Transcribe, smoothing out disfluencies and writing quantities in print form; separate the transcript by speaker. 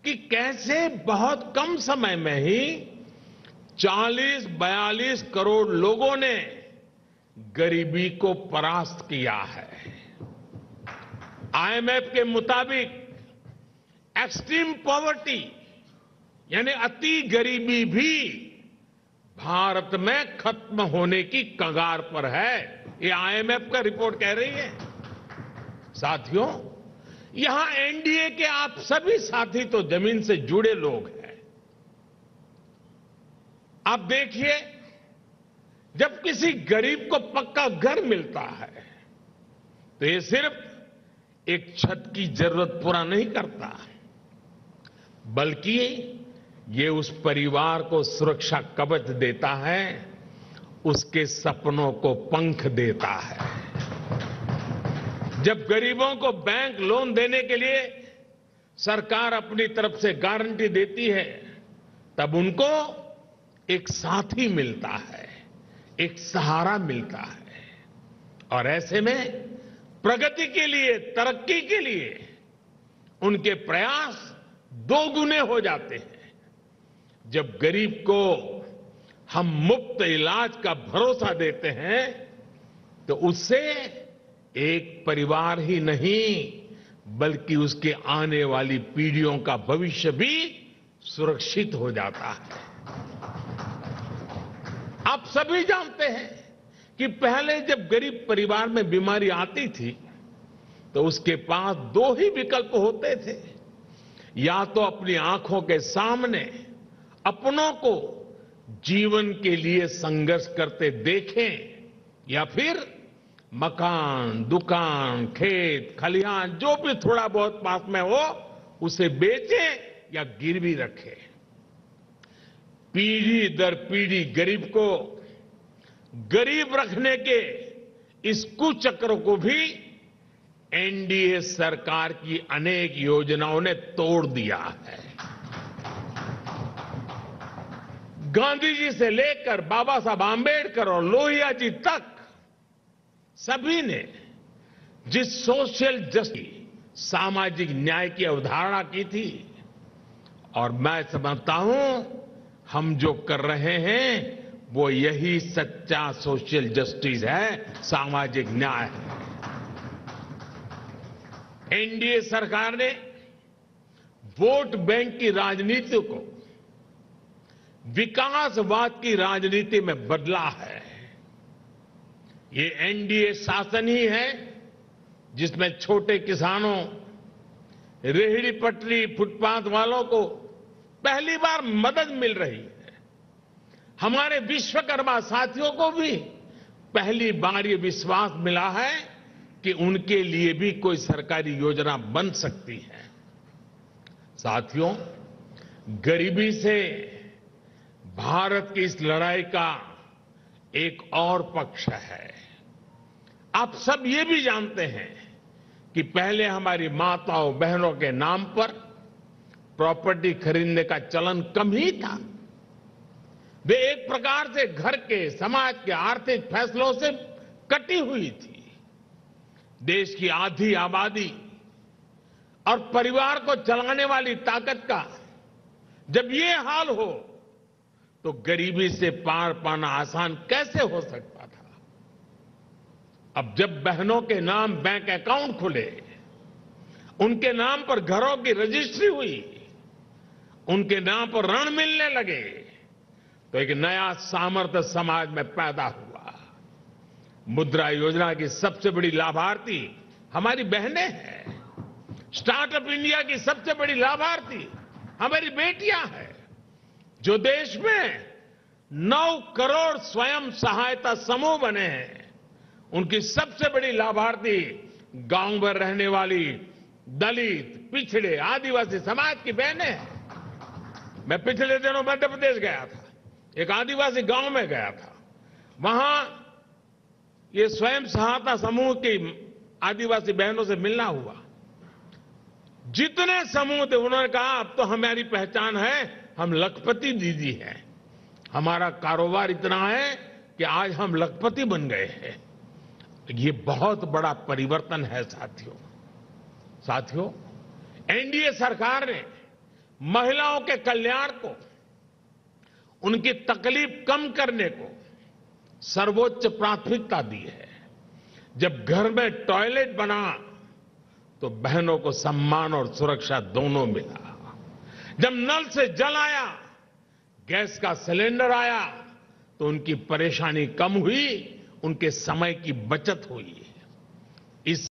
Speaker 1: कि कैसे बहुत कम समय में ही 40-42 करोड़ लोगों ने गरीबी को परास्त किया है। आईएमएफ के मुताबिक एक्सट्रीम पॉवर्टी यानी अति गरीबी भी भारत में खत्म होने की कगार पर है। ये आईएमएफ का रिपोर्ट कह रही है। साथियों, यहां एनडीए के आप सभी साथी तो जमीन से जुड़े लोग हैं। आप देखिए, जब किसी गरीब को पक्का घर मिलता है तो ये सिर्फ एक छत की जरूरत पूरा नहीं करता, बल्कि ये उस परिवार को सुरक्षा कवच देता है, उसके सपनों को पंख देता है। जब गरीबों को बैंक लोन देने के लिए सरकार अपनी तरफ से गारंटी देती है, तब उनको एक साथी मिलता है, एक सहारा मिलता है। और ऐसे में प्रगति के लिए, तरक्की के लिए उनके प्रयास दोगुने हो जाते हैं। जब गरीब को हम मुफ्त इलाज का भरोसा देते हैं तो उससे एक परिवार ही नहीं, बल्कि उसके आने वाली पीढ़ियों का भविष्य भी सुरक्षित हो जाता है। आप सभी जानते हैं कि पहले जब गरीब परिवार में बीमारी आती थी तो उसके पास दो ही विकल्प होते थे, या तो अपनी आंखों के सामने अपनों को जीवन के लिए संघर्ष करते देखें, या फिर मकान, दुकान, खेत, खलिहान जो भी थोड़ा बहुत पास में हो उसे बेचें या गिरवी रखें। पीढ़ी दर पीढ़ी गरीब को गरीब रखने के इस कुचक्र को भी एनडीए सरकार की अनेक योजनाओं ने तोड़ दिया है। गांधी जी से लेकर बाबा साहब आंबेडकर और लोहिया जी तक सभी ने जिस सोशल जस्टिस, सामाजिक न्याय की अवधारणा की थी, और मैं समझता हूं हम जो कर रहे हैं वो यही सच्चा सोशल जस्टिस है, सामाजिक न्याय है। एनडीए सरकार ने वोट बैंक की राजनीति को विकासवाद की राजनीति में बदला है। ये एनडीए शासन ही है जिसमें छोटे किसानों, रेहड़ी पटरी, फुटपाथ वालों को पहली बार मदद मिल रही है। हमारे विश्वकर्मा साथियों को भी पहली बार ये विश्वास मिला है कि उनके लिए भी कोई सरकारी योजना बन सकती है। साथियों, गरीबी से भारत की इस लड़ाई का एक और पक्ष है। आप सब ये भी जानते हैं कि पहले हमारी माताओं बहनों के नाम पर प्रॉपर्टी खरीदने का चलन कम ही था। वे एक प्रकार से घर के, समाज के आर्थिक फैसलों से कटी हुई थी। देश की आधी आबादी और परिवार को चलाने वाली ताकत का जब ये हाल हो तो गरीबी से पार पाना आसान कैसे हो सकता था। अब जब बहनों के नाम बैंक अकाउंट खुले, उनके नाम पर घरों की रजिस्ट्री हुई, उनके नाम पर ऋण मिलने लगे, तो एक नया सामर्थ्य समाज में पैदा हुआ। मुद्रा योजना की सबसे बड़ी लाभार्थी हमारी बहनें हैं। स्टार्टअप इंडिया की सबसे बड़ी लाभार्थी हमारी बेटियां हैं। जो देश में 9 करोड़ स्वयं सहायता समूह बने हैं, उनकी सबसे बड़ी लाभार्थी गांव में रहने वाली दलित, पिछड़े, आदिवासी समाज की बहनें हैं। मैं पिछले दिनों मध्य प्रदेश गया था, एक आदिवासी गांव में गया था। वहां ये स्वयं सहायता समूह की आदिवासी बहनों से मिलना हुआ। जितने समूह थे उन्होंने कहा अब तो हमारी पहचान है, हम लखपति दीदी हैं। हमारा कारोबार इतना है कि आज हम लखपति बन गए हैं। ये बहुत बड़ा परिवर्तन है साथियों। एनडीए सरकार ने महिलाओं के कल्याण को, उनकी तकलीफ कम करने को सर्वोच्च प्राथमिकता दी है। जब घर में टॉयलेट बना तो बहनों को सम्मान और सुरक्षा दोनों मिला। जब नल से जल आया, गैस का सिलेंडर आया, तो उनकी परेशानी कम हुई, उनके समय की बचत हुई। इस